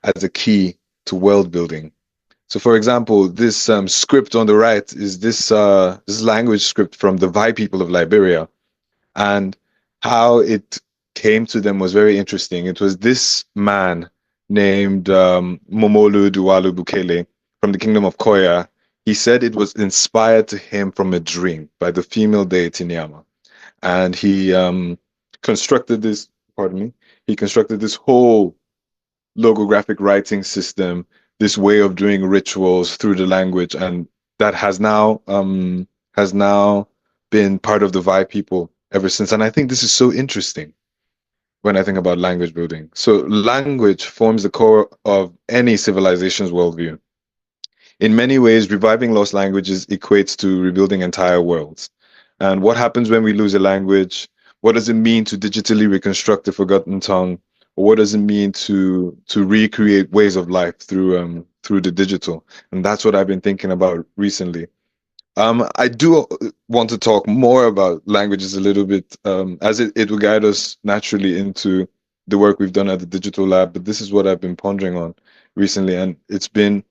as a key to world building. So, for example, this script on the right is this language script from the Vai people of Liberia, and how it came to them was very interesting. It was this man named Momolu Duwalu Bukele from the kingdom of Koya. He said it was inspired to him from a dream by the female deity Nyama, and he constructed this. Pardon me. He constructed this whole logographic writing system, this way of doing rituals through the language, and that has now been part of the Vai people ever since. And I think this is so interesting when I think about language building. So language forms the core of any civilization's worldview. In many ways, reviving lost languages equates to rebuilding entire worlds. And what happens when we lose a language? What does it mean to digitally reconstruct a forgotten tongue? Or what does it mean to recreate ways of life through the digital? And that's what I've been thinking about recently. I do want to talk more about languages a little bit, as it will guide us naturally into the work we've done at the Digital Lab. But this is what I've been pondering on recently, and it's been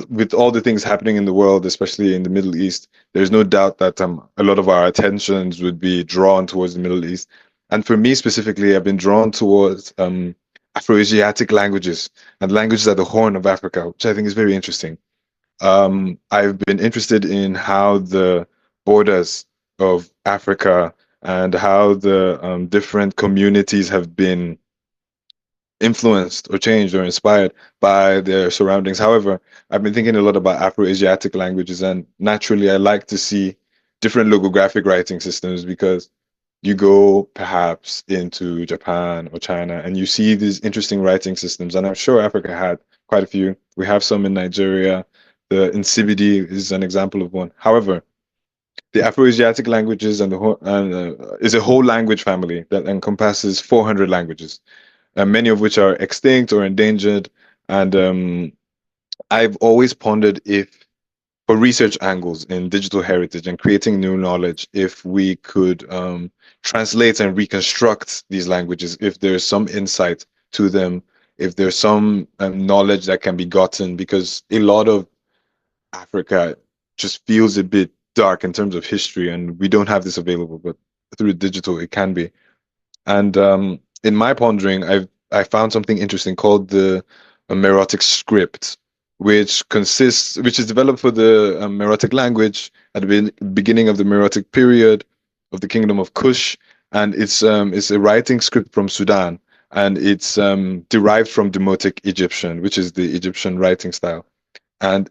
with all the things happening in the world, especially in the Middle East. There's no doubt that a lot of our attentions would be drawn towards the Middle East. And for me specifically, I've been drawn towards Afro-Asiatic languages and languages at the Horn of Africa, which I think is very interesting. I've been interested in how the borders of Africa and how the different communities have been influenced or changed or inspired by their surroundings. However, I've been thinking a lot about Afro-Asiatic languages, and naturally, I like to see different logographic writing systems because you go perhaps into Japan or China and you see these interesting writing systems, and I'm sure Africa had quite a few. We have some in Nigeria. The Nsibidi is an example of one. However, the Afro-Asiatic languages is a whole language family that encompasses 400 languages, many of which are extinct or endangered. And I've always pondered if, for research angles in digital heritage and creating new knowledge, if we could translate and reconstruct these languages, if there's some insight to them, if there's some knowledge that can be gotten, because a lot of Africa just feels a bit dark in terms of history, and we don't have this available, but through digital, it can be. And in my pondering, I found something interesting called the Meroitic script, which is developed for the Meroitic language at the beginning of the Meroitic period of the Kingdom of Kush, and it's a writing script from Sudan, and it's derived from Demotic Egyptian, which is the Egyptian writing style. And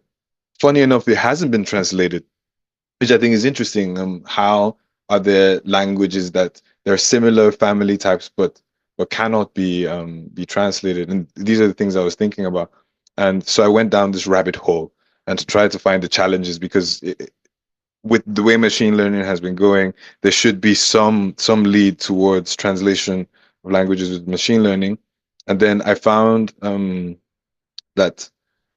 funny enough, it hasn't been translated, which I think is interesting. How are there languages that there are similar family types, but cannot be translated? And these are the things I was thinking about. And so I went down this rabbit hole and to try to find the challenges because with the way machine learning has been going, there should be some lead towards translation of languages with machine learning. And then I found that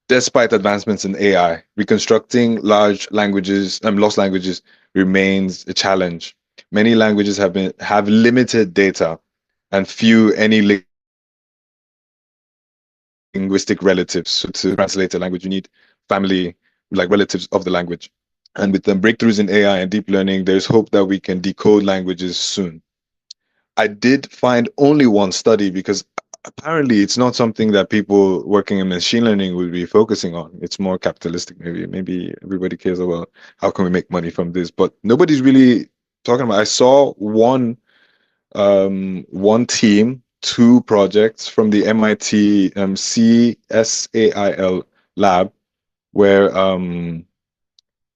despite advancements in AI, reconstructing large languages, lost languages, remains a challenge. Many languages have limited data and few any linguistic relatives. So to translate a language, you need family, like relatives of the language. And with the breakthroughs in AI and deep learning, there's hope that we can decode languages soon. I did find only one study because apparently it's not something that people working in machine learning would be focusing on. It's more capitalistic, maybe. Maybe everybody cares about how can we make money from this, but nobody's really talking about. I saw one team, two projects from the MIT CSAIL lab where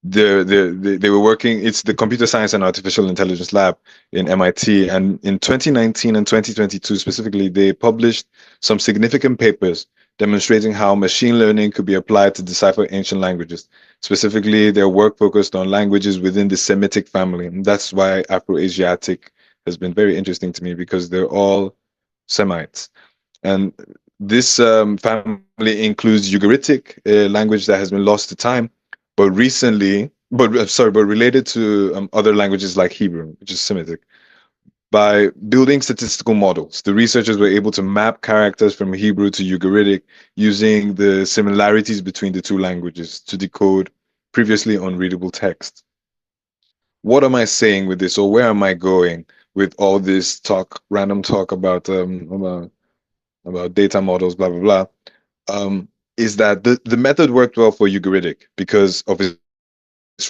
they were working. It's the Computer Science and Artificial Intelligence Lab in MIT, and in 2019 and 2022 specifically, they published some significant papers demonstrating how machine learning could be applied to decipher ancient languages. Specifically, their work focused on languages within the Semitic family, and that's why Afro-Asiatic has been very interesting to me because they're all Semites. And this family includes Ugaritic, a language that has been lost to time, but recently, but related to other languages like Hebrew, which is Semitic. By building statistical models, the researchers were able to map characters from Hebrew to Ugaritic using the similarities between the two languages to decode previously unreadable text. What am I saying with this, or where am I going with all this talk, random talk about data models, blah blah blah? Is that the method worked well for Ugaritic because of its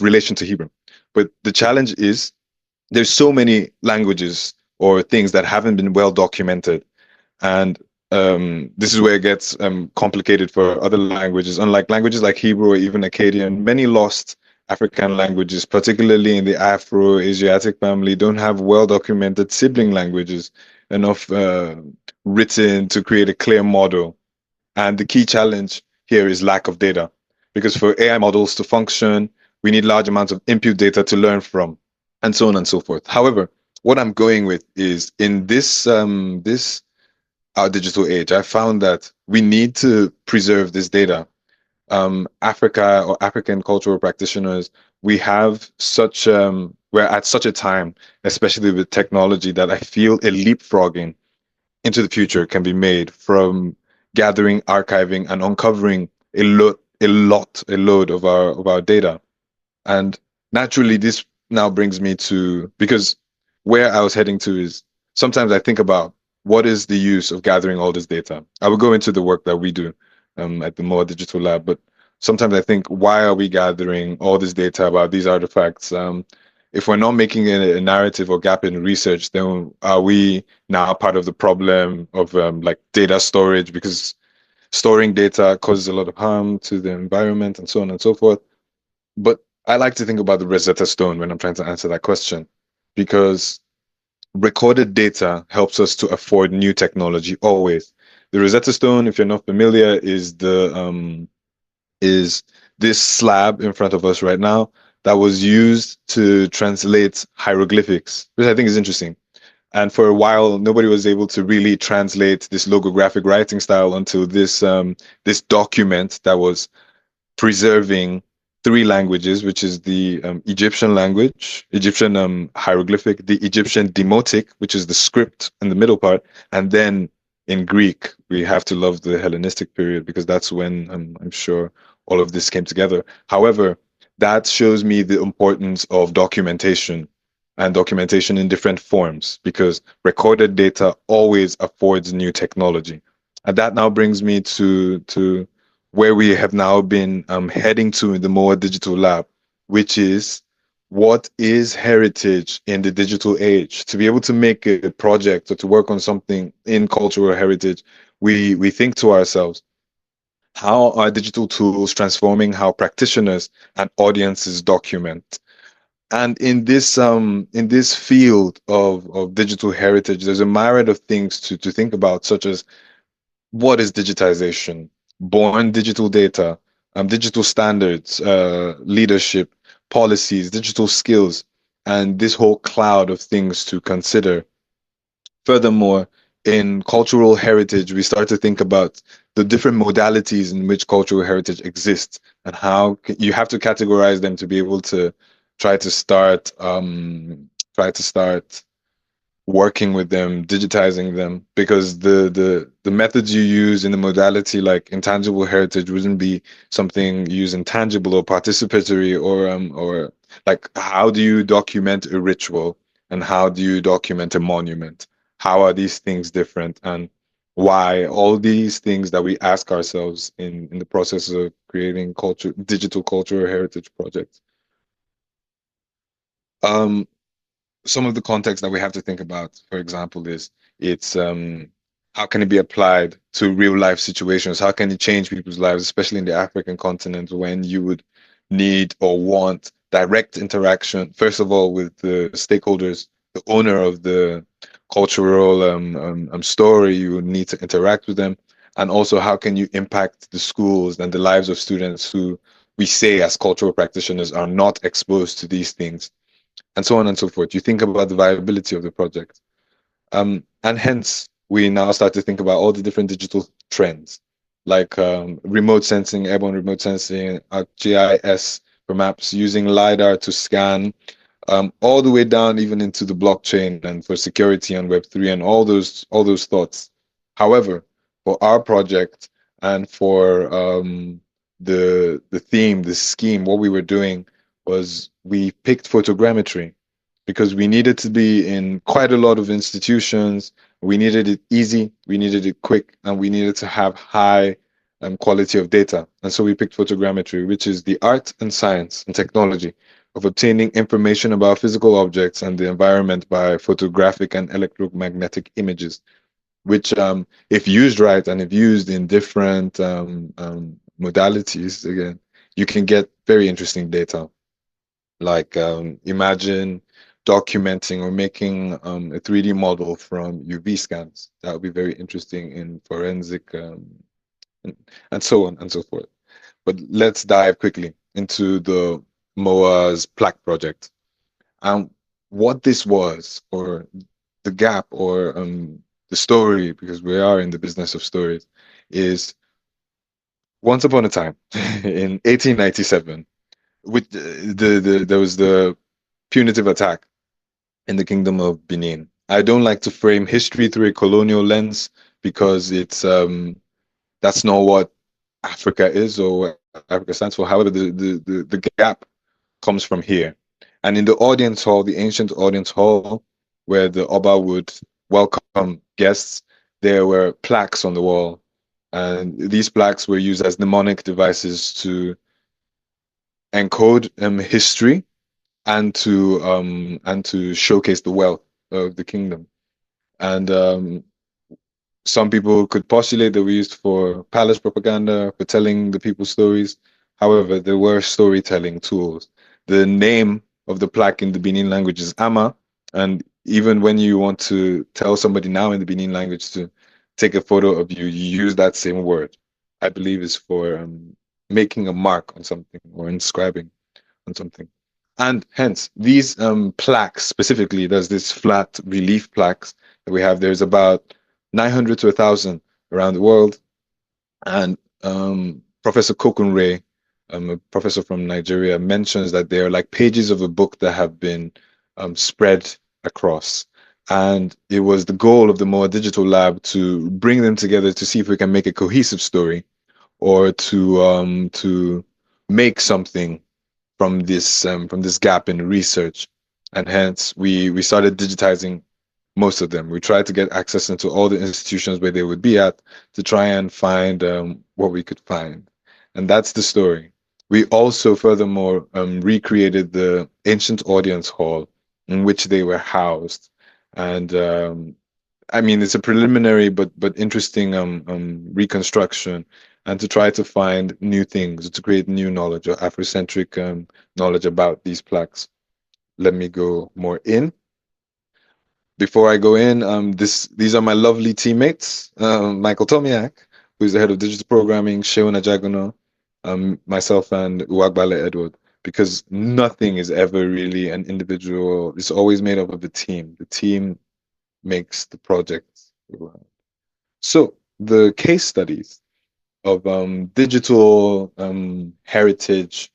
relation to Hebrew, but the challenge is there's so many languages or things that haven't been well documented, and this is where it gets complicated for other languages. Unlike languages like Hebrew or even Akkadian, many lost African languages, particularly in the Afro-Asiatic family, don't have well-documented sibling languages enough written to create a clear model. And the key challenge here is lack of data, because for AI models to function, we need large amounts of input data to learn from, and so on and so forth. However, what I'm going with is in this our digital age, I found that we need to preserve this data. Africa or African cultural practitioners, we have such we're at such a time, especially with technology, that I feel a leapfrogging into the future can be made from gathering, archiving, and uncovering a load of our data. And naturally, this now brings me to, because where I was heading to is sometimes I think about what is the use of gathering all this data. I will go into the work that we do at the More Digital Lab, but sometimes I think, why are we gathering all this data about these artifacts? If we're not making a narrative or gap in research, then are we now part of the problem of like data storage? Because storing data causes a lot of harm to the environment and so on and so forth. But I like to think about the Rosetta Stone when I'm trying to answer that question, because recorded data helps us to afford new technology always. The Rosetta Stone, if you're not familiar, is this slab in front of us right now that was used to translate hieroglyphics, which I think is interesting. And for a while, nobody was able to really translate this logographic writing style until this document that was preserving three languages, which is the Egyptian language, Egyptian hieroglyphic, the Egyptian demotic, which is the script in the middle part, and then in Greek, we have to love the Hellenistic period because that's when I'm sure all of this came together. However, that shows me the importance of documentation and documentation in different forms, because recorded data always affords new technology. And that now brings me to where we have now been heading to in the More Digital Lab, which is what is heritage in the digital age. To be able to make a project or to work on something in cultural heritage, we think to ourselves, how are digital tools transforming how practitioners and audiences document? And in this field of digital heritage, there's a myriad of things to think about, such as what is digitization, born digital data, digital standards, leadership, policies, digital skills, and this whole cloud of things to consider. Furthermore, in cultural heritage, we start to think about the different modalities in which cultural heritage exists and how you have to categorize them to be able to try to start try to start working with them, digitizing them, because the methods you use in the modality like intangible heritage wouldn't be something used in tangible or participatory, or like, how do you document a ritual and how do you document a monument? How are these things different, and why? All these things that we ask ourselves in the process of creating digital cultural heritage projects. Um, some of the context that we have to think about, for example, is it's how can it be applied to real life situations? How can it change people's lives, especially in the African continent, when you would need or want direct interaction, first of all, with the stakeholders, the owner of the cultural story, you would need to interact with them. And also, how can you impact the schools and the lives of students who we say as cultural practitioners are not exposed to these things, and so on and so forth. You think about the viability of the project. And hence, we now start to think about all the different digital trends, like remote sensing, airborne remote sensing, GIS for maps, using LiDAR to scan, all the way down even into the blockchain and for security and Web3 and all those thoughts. However, for our project and for the theme, the scheme, what we were doing was we picked photogrammetry because we needed to be in quite a lot of institutions. We needed it easy, we needed it quick, and we needed to have high quality of data. And so we picked photogrammetry, which is the art and science and technology of obtaining information about physical objects and the environment by photographic and electromagnetic images, which, if used right and if used in different modalities, again, you can get very interesting data. Like, imagine documenting or making a 3D model from UV scans. That would be very interesting in forensic, and, and so on and so forth. But let's dive quickly into the MOA's plaque project. And what this was, or the gap, or the story, because we are in the business of stories, is once upon a time in 1897, with there was the punitive attack in the Kingdom of Benin. I don't like to frame history through a colonial lens because it's that's not what Africa is or what Africa stands for. However, the gap comes from here. And in the audience hall, the ancient audience hall, where the Oba would welcome guests, there were plaques on the wall. And these plaques were used as mnemonic devices to encode history and to showcase the wealth of the kingdom. And some people could postulate they were used for palace propaganda, for telling the people stories. However, there were storytelling tools. The name of the plaque in the Benin language is Ama, and even when you want to tell somebody now in the Benin language to take a photo of you, you use that same word. I believe is for making a mark on something or inscribing on something. And hence, these plaques specifically, there's this flat relief plaques that we have. There's about 900 to 1,000 around the world. And Professor Kokunre, a professor from Nigeria, mentions that they are like pages of a book that have been spread across. And it was the goal of the MOA Digital Lab to bring them together to see if we can make a cohesive story or to make something from this gap in research, and hence we started digitizing most of them. We tried to get access into all the institutions where they would be at to try and find what we could find, and that's the story. We also furthermore recreated the ancient audience hall in which they were housed, and I mean, it's a preliminary but interesting reconstruction, and to try to find new things, to create new knowledge or Afrocentric knowledge about these plaques. Let me go more in. Before I go in, these are my lovely teammates. Michael Tomiak, who's the head of digital programming, Sheona Jagono, myself, and Uwagbale Edward. Because nothing is ever really an individual. It's always made up of a team. The team makes the project. So the case studies of digital heritage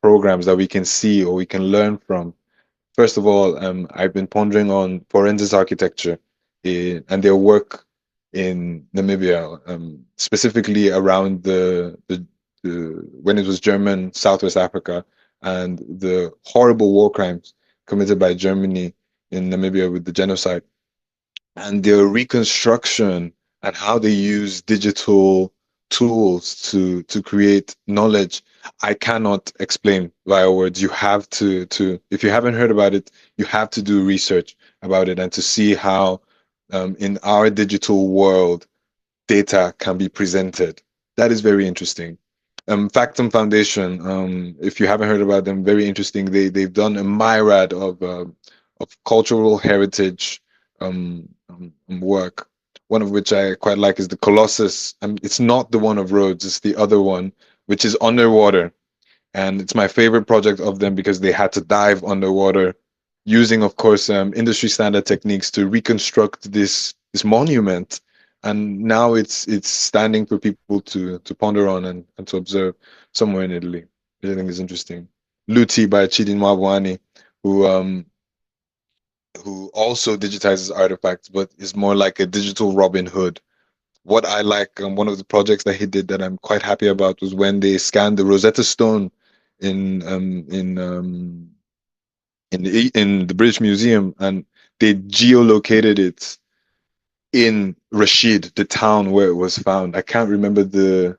programs that we can see or we can learn from. First of all, I've been pondering on forensics architecture and their work in Namibia, specifically around the when it was German Southwest Africa and the horrible war crimes committed by Germany in Namibia with the genocide and their reconstruction and how they use digital tools to create knowledge. I cannot explain via words. You have to if you haven't heard about it, you have to do research about it and to see how in our digital world data can be presented. That is very interesting. Factum Foundation, if you haven't heard about them, very interesting. They've done a myriad of cultural heritage work. One of which I quite like is the Colossus. It's not the one of Rhodes, it's the other one, which is underwater. And it's my favorite project of them because they had to dive underwater using, of course, industry standard techniques to reconstruct this monument. And now it's standing for people to ponder on and to observe somewhere in Italy, which I think is interesting. Luti by Chidin Mabwani, who um who also digitizes artifacts, but is more like a digital Robin Hood. What I like, one of the projects that he did that I'm quite happy about was when they scanned the Rosetta Stone in um in um in the British Museum, and they geolocated it in Rashid, the town where it was found. I can't remember the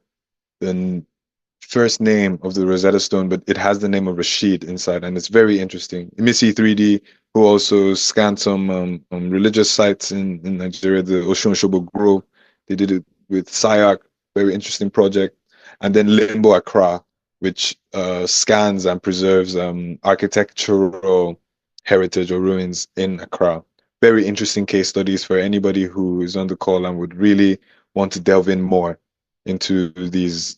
first name of the Rosetta Stone, but it has the name of Rashid inside, and it's very interesting. Missy 3D, who also scanned some religious sites in Nigeria, the Oshun Oshobo Grove. They did it with SIAC, very interesting project. And then Limbo Accra, which scans and preserves architectural heritage or ruins in Accra. Very interesting case studies for anybody who is on the call and would really want to delve in more into these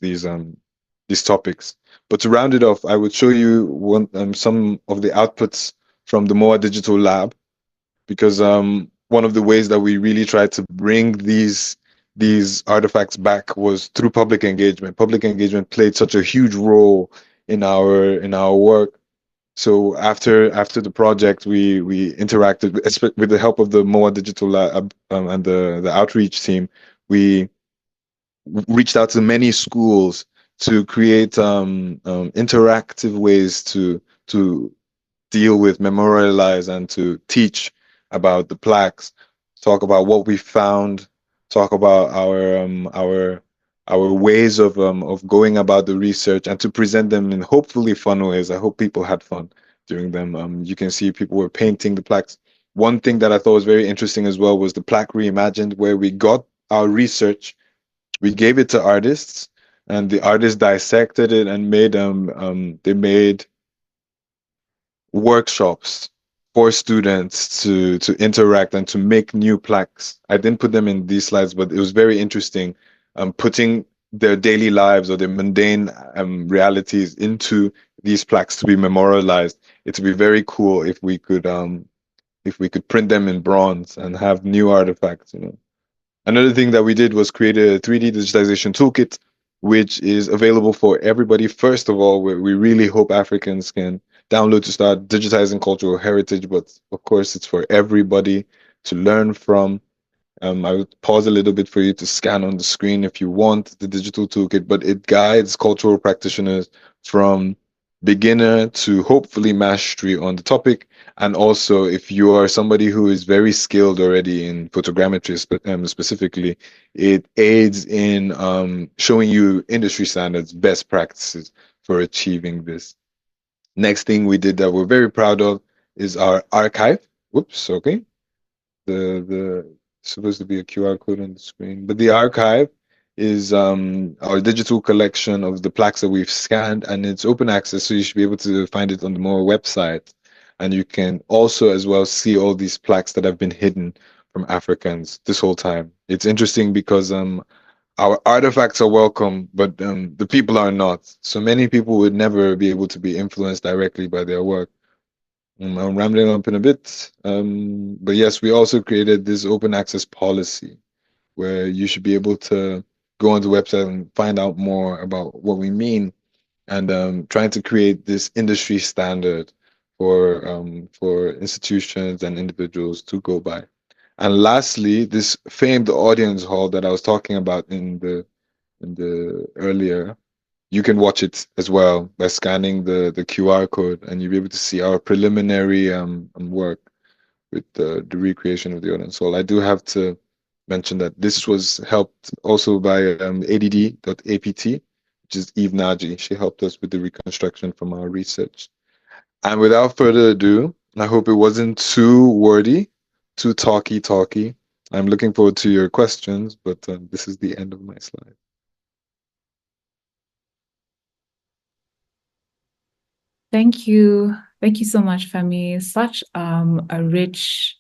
topics. But to round it off, I would show you some of the outputs from the MOA Digital Lab, because one of the ways that we really tried to bring these artifacts back was through public engagement. Public engagement played such a huge role in our work. So after the project, we interacted with the help of the MOA Digital Lab and the outreach team. We reached out to many schools to create interactive ways to deal with, memorialize, and to teach about the plaques, talk about what we found, talk about our ways of going about the research, and to present them in hopefully fun ways. I hope people had fun during them. You can see people were painting the plaques. One thing that I thought was very interesting as well was the plaque reimagined, where we got our research, we gave it to artists, and the artists dissected it and made they made workshops for students to interact and to make new plaques. I didn't put them in these slides, but it was very interesting, putting their daily lives or their mundane realities into these plaques to be memorialized. It would be very cool if we could print them in bronze and have new artifacts, you know. Another thing that we did was create a 3D digitization toolkit, which is available for everybody. First of all, we really hope Africans can download to start digitizing cultural heritage, but of course, it's for everybody to learn from. I would pause a little bit for you to scan on the screen if you want the digital toolkit, but it guides cultural practitioners from beginner to hopefully mastery on the topic. And also, if you are somebody who is very skilled already in photogrammetry specifically, it aids in showing you industry standards, best practices for achieving this. Next thing we did that we're very proud of is our archive. Whoops, okay. The supposed to be a QR code on the screen, but the archive is our digital collection of the plaques that we've scanned, and it's open access, so you should be able to find it on the MOA website. And you can also as well see all these plaques that have been hidden from Africans this whole time. It's interesting because our artifacts are welcome, but the people are not. So many people would never be able to be influenced directly by their work. I'm rambling up in a bit. But yes, we also created this open access policy where you should be able to go on the website and find out more about what we mean, and trying to create this industry standard for institutions and individuals to go by. And lastly, this famed audience hall that I was talking about in the earlier, you can watch it as well by scanning the QR code, and you'll be able to see our preliminary work with the recreation of the audience hall. I do have to mention that this was helped also by ADD.apt, which is Eve Naji. She helped us with the reconstruction from our research. And without further ado, I hope it wasn't too wordy, too talky. I'm looking forward to your questions, but this is the end of my slide. Thank you. Thank you so much, Femi. Such a rich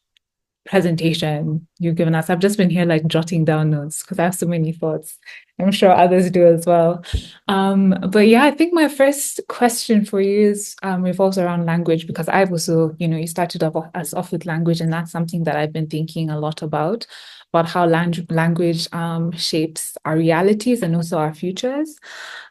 presentation you've given us. I've just been here like jotting down notes because I have so many thoughts. I'm sure others do as well. But yeah, I think my first question for you is revolves around language, because I've also, you started off with language, and that's something that I've been thinking a lot about how language shapes our realities and also our futures.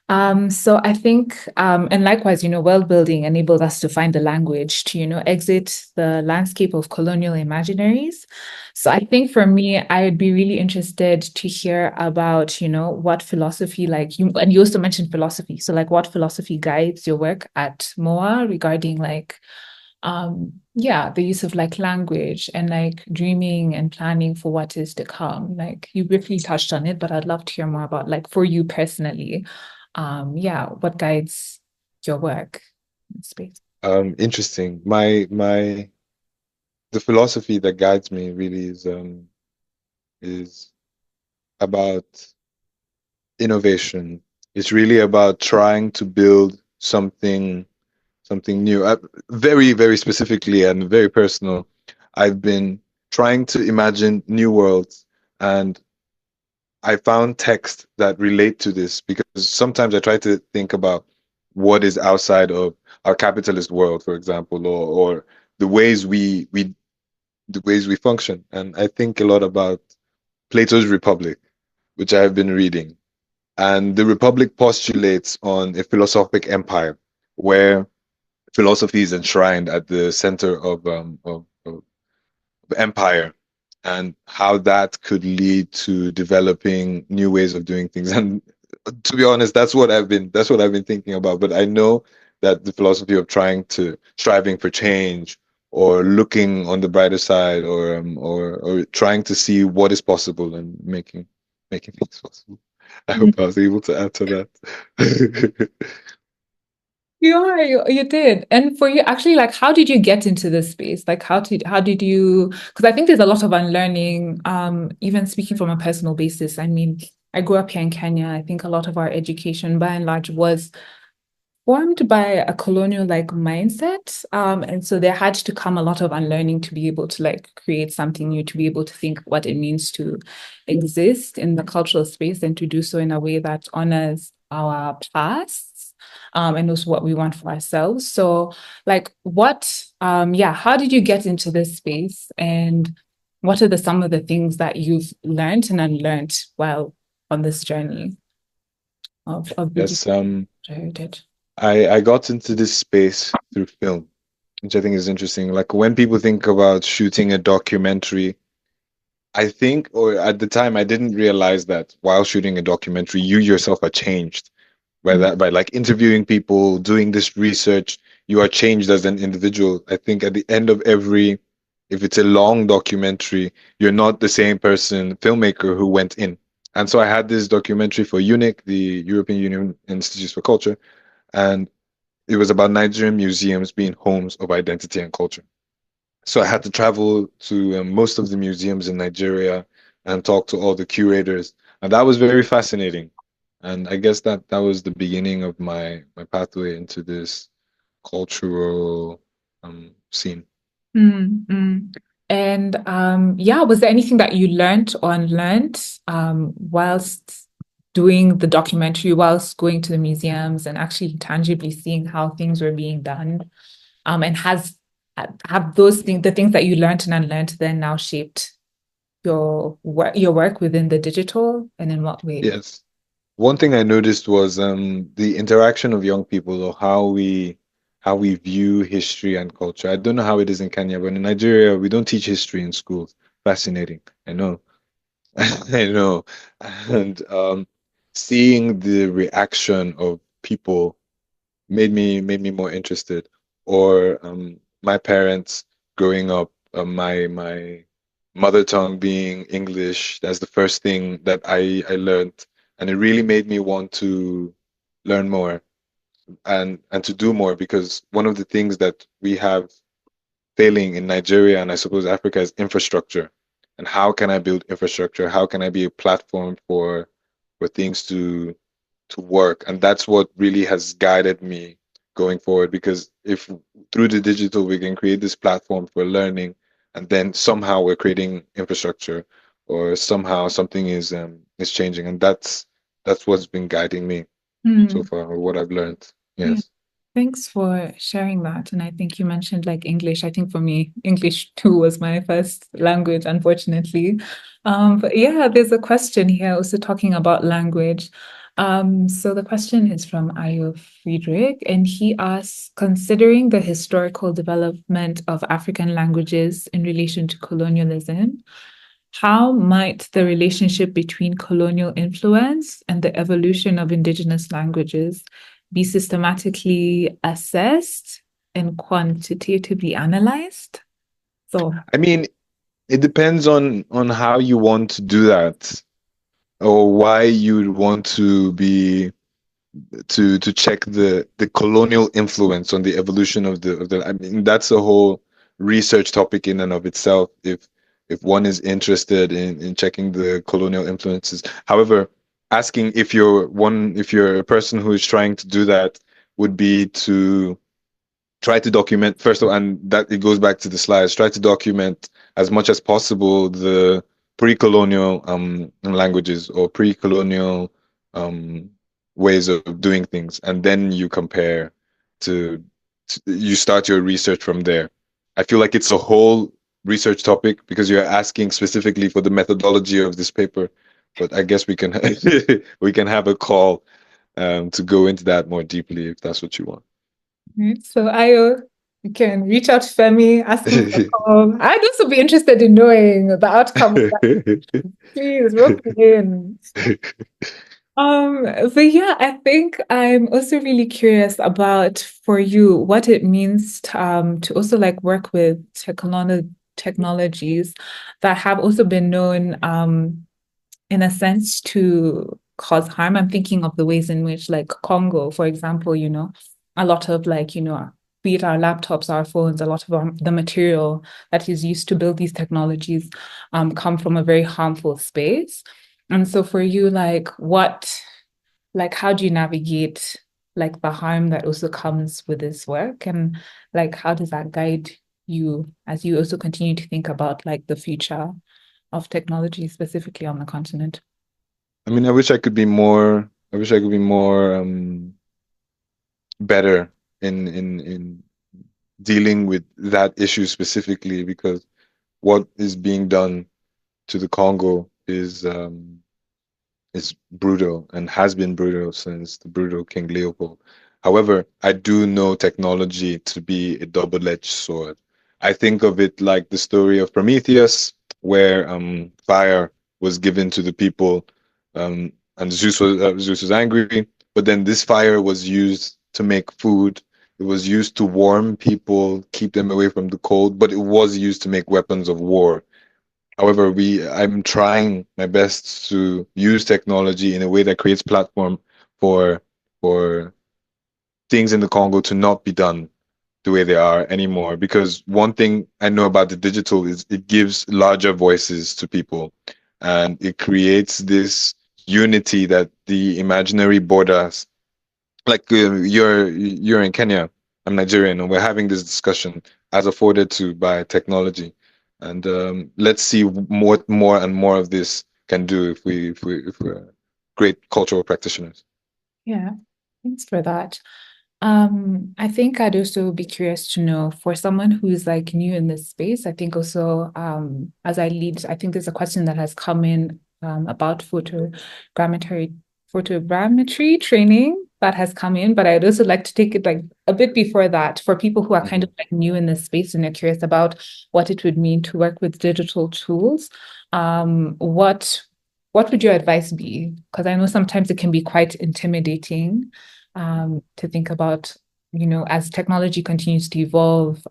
So I think, and likewise, world building enables us to find the language to, exit the landscape of colonial imaginaries. So I think for me, I'd be really interested to hear about, what philosophy, like you, and you also mentioned philosophy. So like what philosophy guides your work at MOA regarding like, yeah, the use of like language and like dreaming and planning for what is to come. Like you briefly touched on it, but I'd love to hear more about like for you personally, yeah, what guides your work in space? Interesting. My the philosophy that guides me really is about innovation. It's really about trying to build something new. Very, very specifically and very personal, I've been trying to imagine new worlds, and I found texts that relate to this because sometimes I try to think about what is outside of our capitalist world, for example, or the ways the ways we function. And I think a lot about Plato's Republic, which I have been reading. And the Republic postulates on a philosophic empire where philosophy is enshrined at the center of empire, and how that could lead to developing new ways of doing things. And to be honest, that's what I've been thinking about. But I know that the philosophy of trying to striving for change, or looking on the brighter side, or trying to see what is possible and making things possible. I Mm. hope I was able to add to that. You did. And for you, actually, like, how did you get into this space? Like, how did you? Because I think there's a lot of unlearning. Even speaking from a personal basis, I mean, I grew up here in Kenya. I think a lot of our education, by and large, was formed by a colonial like mindset. And so there had to come a lot of unlearning to be able to like create something new, to be able to think what it means to exist in the cultural space and to do so in a way that honors our pasts. And also what we want for ourselves. So, like, yeah, how did you get into this space? And what are some of the things that you've learned and unlearned while on this journey of digital Yes, heritage? I got into this space through film, which I think is interesting. Like when people think about shooting a documentary, I think, or at the time, I didn't realize that while shooting a documentary, you yourself are changed by that, by like interviewing people, doing this research, you are changed as an individual. I think at the end of every, if it's a long documentary, you're not the same person, filmmaker who went in. And so I had this documentary for UNIC, the European Union Institutes for Culture, and it was about Nigerian museums being homes of identity and culture. So I had to travel to most of the museums in Nigeria and talk to all the curators, and that was very fascinating. And I guess that was the beginning of my pathway into this cultural scene. Mm, mm. And yeah, was there anything that you learned or unlearned whilst doing the documentary, whilst going to the museums and actually tangibly seeing how things were being done? And have those things, the things that you learned and unlearned, then now shaped your work within the digital, and in what way? Yes. One thing I noticed was the interaction of young people, or how we view history and culture. I don't know how it is in Kenya, but in Nigeria, we don't teach history in schools. Fascinating. I know. I know. And seeing the reaction of people made me more interested. Or my parents growing up, my mother tongue being English, that's the first thing that I learned, and it really made me want to learn more and to do more, because one of the things that we have failing in Nigeria and I suppose Africa is infrastructure. And how can I build infrastructure? How can I be a platform for things to work? And that's what really has guided me going forward. Because if through the digital we can create this platform for learning, and then somehow we're creating infrastructure, or somehow something is changing, and that's what's been guiding me so Hmm. far, or what I've learned. Yeah. Yes. Thanks for sharing that. And I think you mentioned like English. I think for me, English too was my first language, unfortunately. But yeah, there's a question here also talking about language. So the question is from Ayo Friedrich, and he asks, considering the historical development of African languages in relation to colonialism, how might the relationship between colonial influence and the evolution of indigenous languages be systematically assessed and quantitatively analyzed? So, I mean, it depends on how you want to do that, or why you'd want to be to check the colonial influence on the evolution of the I mean, that's a whole research topic in and of itself, if one is interested in checking the colonial influences. However, asking if you're a person who is trying to do that would be to try to document first of all, and that it goes back to the slides, try to document as much as possible the pre-colonial languages or pre-colonial um ways of doing things, and then you compare to, you start your research from there. I feel like it's a whole research topic because you're asking specifically for the methodology of this paper, but I guess we can we can have a call to go into that more deeply if that's what you want. right. So Ayo, you can reach out to Femi, ask him for a call. I'd also be interested in knowing the outcome of that. Please rope me in. But yeah, I think I'm also really curious about for you what it means to also like work with technologies that have also been known in a sense to cause harm. I'm thinking of the ways in which like Congo, for example, a lot of like, be it our laptops, our phones, a lot of the material that is used to build these technologies come from a very harmful space. And so for you, like, how do you navigate like the harm that also comes with this work? And like, how does that guide you as you also continue to think about like the future of technology, specifically on the continent? I mean, I wish I could be more better in dealing with that issue specifically, because what is being done to the Congo is brutal and has been brutal since the brutal King Leopold. However, I do know technology to be a double-edged sword. I think of it like the story of Prometheus, where fire was given to the people, and Zeus was angry, but then this fire was used to make food. It was used to warm people, keep them away from the cold, but it was used to make weapons of war. However, I'm trying my best to use technology in a way that creates platform for for things in the Congo to not be done the way they are anymore. Because one thing I know about the digital is it gives larger voices to people, and it creates this unity that the imaginary borders, like you're in Kenya, I'm Nigerian, and we're having this discussion as afforded to by technology. And let's see more and more of this can do if we're great cultural practitioners. Yeah, thanks for that. I think I'd also be curious to know for someone who's like new in this space, I think also as I lead, I think there's a question that has come in about photogrammetry training that has come in, but I'd also like to take it like a bit before that for people who are kind Mhm. of like new in this space and are curious about what it would mean to work with digital tools. What would your advice be? Because I know sometimes it can be quite intimidating to think about, as technology continues to evolve,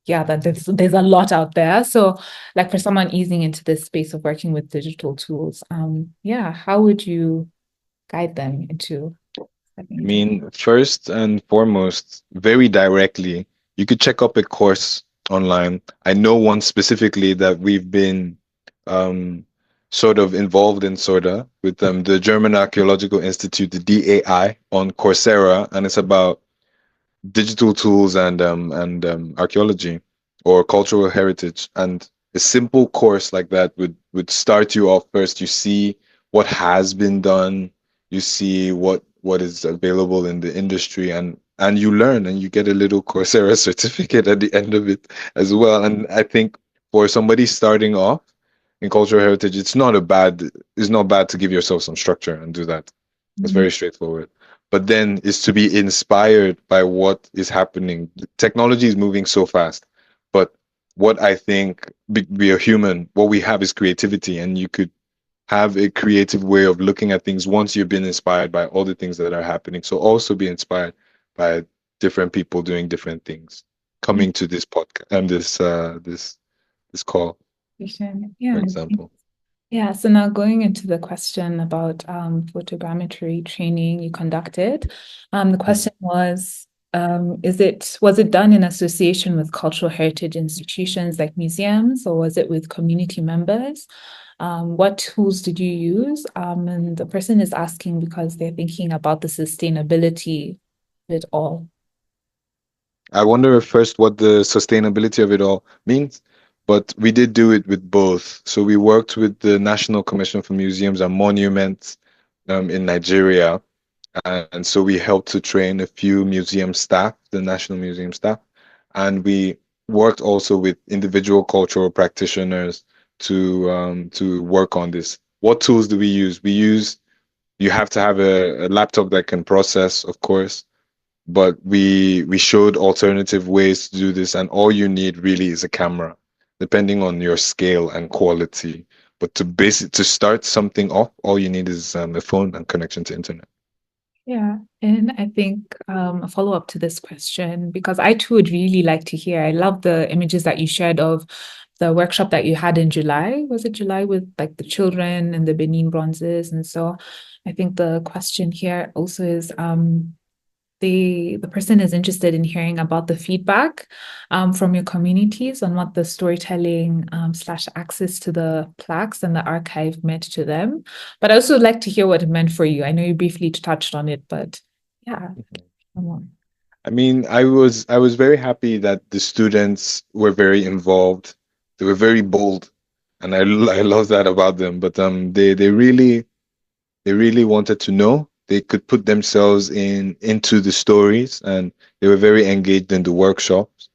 yeah, that there's a lot out there. So, like for someone easing into this space of working with digital tools, yeah, how would you guide them into stepping I into? mean, first and foremost, very directly, you could check up a course online. I know one specifically that we've been um, sort of involved in, sort of, with the German Archaeological Institute, the DAI, on Coursera, and it's about digital tools and archaeology or cultural heritage. And a simple course like that would start you off. First, you see what has been done, you see what is available in the industry, and you learn, and you get a little Coursera certificate at the end of it as well. And I think for somebody starting off, in cultural heritage, it's not bad to give yourself some structure and do that. It's Mm, very straightforward. But then is to be inspired by what is happening. Technology is moving so fast, but what I think we are human, what we have is creativity, and you could have a creative way of looking at things once you've been inspired by all the things that are happening. So also be inspired by different people doing different things, yeah, coming to this podcast and this call, for yeah. example. Yeah, so now going into the question about photogrammetry training you conducted, the Mhm. question was, was it done in association with cultural heritage institutions like museums, or was it with community members? What tools did you use? And the person is asking because they're thinking about the sustainability of it all. I wonder if first what the sustainability of it all means, but we did do it with both. So we worked with the National Commission for Museums and Monuments in Nigeria. And so we helped to train a few museum staff, the National Museum staff, and we worked also with individual cultural practitioners to work on this. What tools do we use? You have to have a laptop that can process, of course, but we showed alternative ways to do this, and all you need really is a camera, depending on your scale and quality. But to start something off, all you need is a phone and connection to internet. Yeah, and I think a follow-up to this question, because I too would really like to hear. I love the images that you shared of the workshop that you had in July. Was it July with like the children and the Benin bronzes? And so I think the question here also is the person is interested in hearing about the feedback from your communities on what the storytelling slash access to the plaques and the archive meant to them. But I also would like to hear what it meant for you. I know you briefly touched on it, but yeah, come on. I mean, I was very happy that the students were very involved. They were very bold, and I love that about them. But they really wanted to know. They could put themselves into the stories, and they were very engaged in the workshops,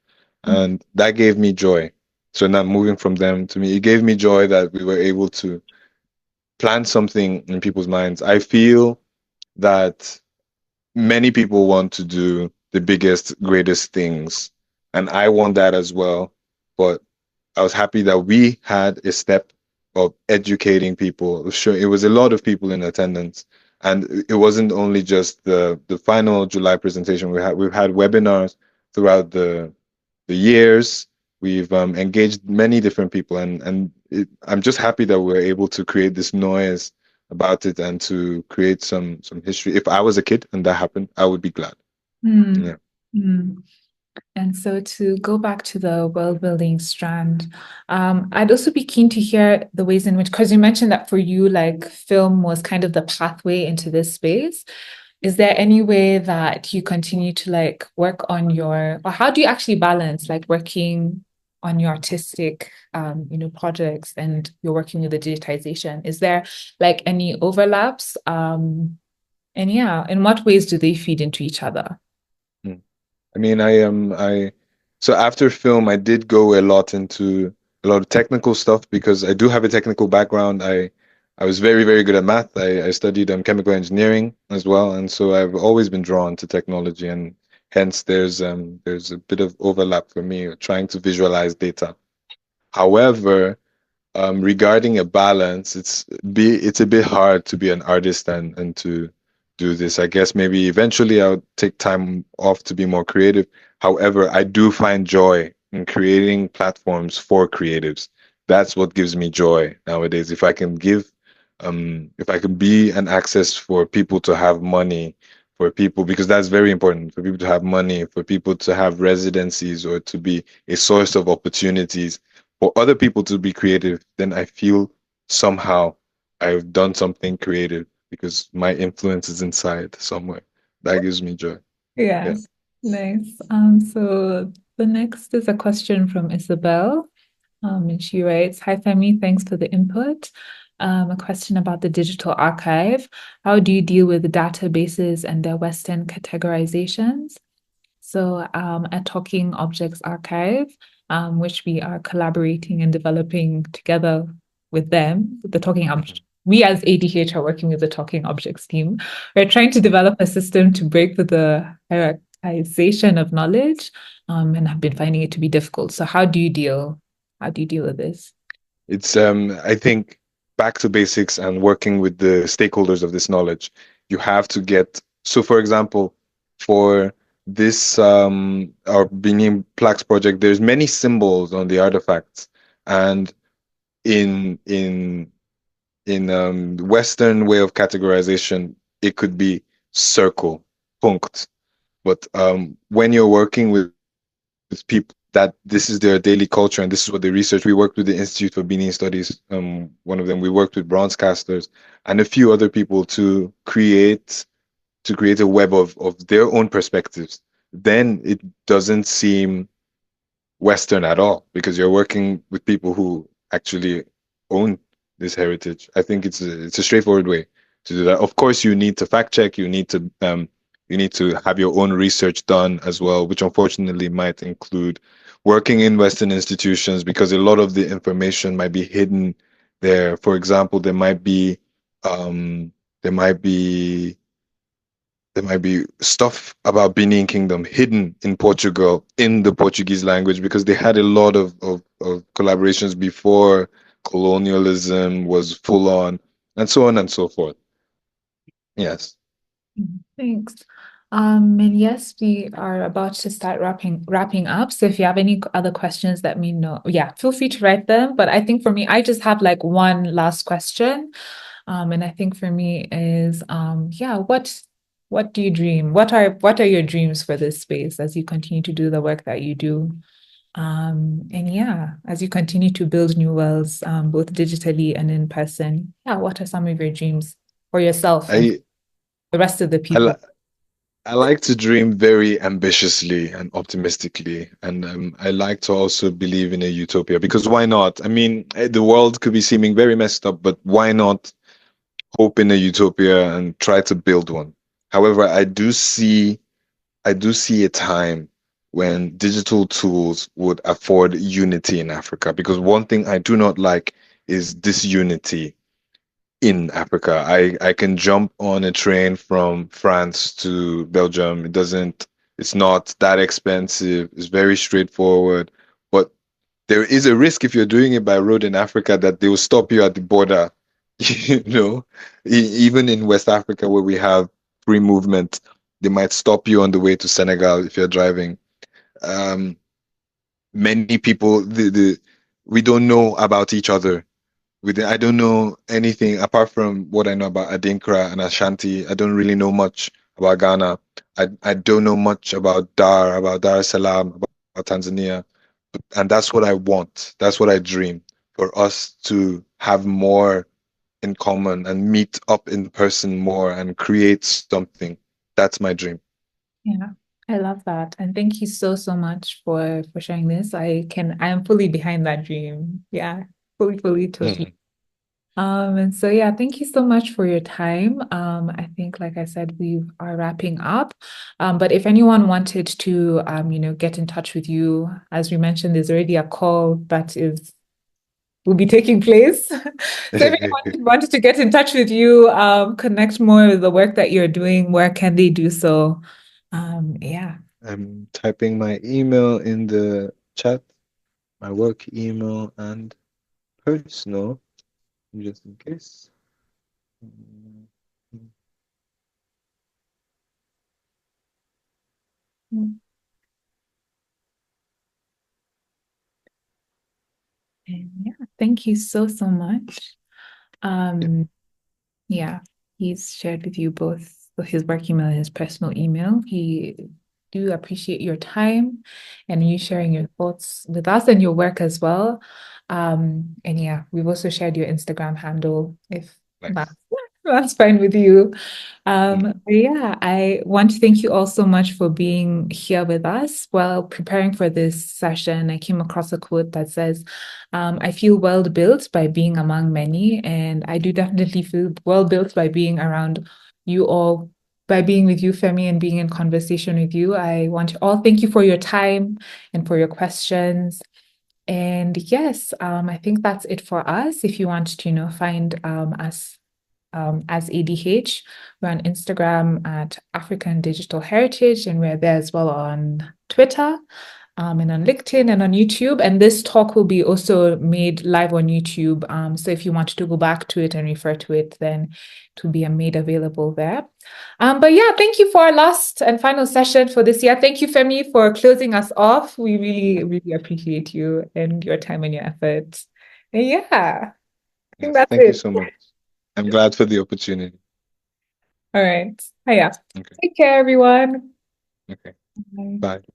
and that gave me joy. So now moving from them to me, it gave me joy that we were able to plant something in people's minds. I feel that many people want to do the biggest, greatest things, and I want that as well. But I was happy that we had a step of educating people. It was a lot of people in attendance, and it wasn't only just the final July presentation. We've had webinars throughout the years. We've engaged many different people, I'm just happy that we're able to create this noise about it and to create some history. If I was a kid and that happened, I would be glad. Hmm. Yeah. Hmm. And so to go back to the world building strand, I'd also be keen to hear the ways in which, because you mentioned that for you, like film was kind of the pathway into this space. Is there any way that you continue to like work on or how do you actually balance like working on your artistic, projects and you're working with the digitization? Is there like any overlaps? And yeah, in what ways do they feed into each other? Mm. I mean, I so after film, I did go a lot into a lot of technical stuff because I do have a technical background. I was very, very good at math. I studied chemical engineering as well, and so I've always been drawn to technology, and hence there's a bit of overlap for me trying to visualize data. However, regarding a balance, it's a bit hard to be an artist and to do this. I guess maybe eventually I'll take time off to be more creative. However, I do find joy in creating platforms for creatives. That's what gives me joy nowadays. If I can be an access for people to have money, for people, because that's very important, for people to have money, for people to have residencies or to be a source of opportunities for other people to be creative, then I feel somehow I've done something creative because my influence is inside somewhere. That gives me joy. Yeah, Yeah. nice. So the next is a question from Isabel. And she writes, Hi Femi, thanks for the input. A question about the digital archive. How do you deal with the databases and their Western categorizations? So a Talking Objects Archive, which we are collaborating and developing together. with them, the talking object. Mhm. We as ADH are working with the talking objects team. We're trying to develop a system to break with the hierarchization of knowledge, and have been finding it to be difficult. So how do you deal with this? It's I think back to basics and working with the stakeholders of this knowledge. You have to get so for example, for this our Benin Plaques project, there's many symbols on the artifacts. And in in Western way of categorization, it could be circle, punkt. But when you're working with people that this is their daily culture and this is what they research. We worked with the Institute for Benin Studies. One of them, we worked with bronze casters and a few other people to create a web of their own perspectives. Then it doesn't seem Western at all because you're working with people who actually own this heritage. I think it's a straightforward way to do that. Of course, you need to fact check. You need to have your own research done as well, which unfortunately might include working in Western institutions because a lot of the information might be hidden there. For example, um, there might be there might be stuff about Benin Kingdom hidden in Portugal in the Portuguese language because they had a lot of collaborations before colonialism was full on and so forth. Yes. Thanks. And yes, we are about to start wrapping up. So if you have any other questions, let me know. Yeah, feel free to write them. But I think for me, I just have like one last question. And I think for me is yeah, what do you dream? What are your dreams for this space as you continue to do the work that you do? And yeah, as you continue to build new worlds, both digitally and in person. Yeah, what are some of your dreams for yourself and I the rest of the I, people? li- I like to dream very ambitiously and optimistically, and I like to also believe in a utopia because why not? I mean, the world could be seeming very messed up, but why not hope in a utopia and try to build one? However, I do see a time when digital tools would afford unity in Africa because one thing I do not like is disunity in Africa. I can jump on a train from France to Belgium. It's not that expensive. It's very straightforward. But there is a risk if you're doing it by road in Africa that they will stop you at the border. You know, even in West Africa where we have free movement, they might stop you on the way to Senegal if you're driving. Um, Many people, we don't know about each other. I don't know anything apart from what I know about Adinkra and Ashanti. I don't really know much about Ghana. I don't know much about Dar es Salaam, about Tanzania. And that's what I want. That's what I dream for us to have more in common and meet up in person more and create something. That's my dream. Yeah, I love that. And thank you so, so much for sharing this. I am fully behind that dream. Yeah, fully, totally. Mhm. And so yeah, thank you so much for your time. I think, like I said, we are wrapping up. But if anyone wanted to, get in touch with you, as we mentioned, there's already a call that is will be taking place. So if anyone wanted to get in touch with you, connect more with the work that you're doing, where can they do so? Yeah. I'm typing my email in the chat, my work email and personal, just in case. Mm, And yeah, thank you so, so much. yeah, Um, Yeah, he's shared with you both his work email and his personal email. He do appreciate your time and you sharing your thoughts with us and your work as well. And yeah, we've also shared your Instagram handle if that's nice. that's fine with you. Mhm. But yeah, I want to thank you all so much for being here with us. While preparing for this session, I came across a quote that says, I feel well built by being among many, and I do definitely feel well built by being around you all, by being with you, Femi, and being in conversation with you. I want to all thank you for your time and for your questions. And yes, I think that's it for us. If you want to, find us as ADH, we're on Instagram at African Digital Heritage, and we're there as well on Twitter, and on LinkedIn and on YouTube. And this talk will be also made live on YouTube. So if you want to go back to it and refer to it, then it will be made available there. But yeah, thank you for our last and final session for this year. Thank you, Femi, for closing us off. We really, really appreciate you and your time and your effort. And yeah, I think Yes, that's thank you it. so much. I'm glad for the opportunity. All right. Yeah. Okay. Take care, everyone. Okay. Bye. Bye.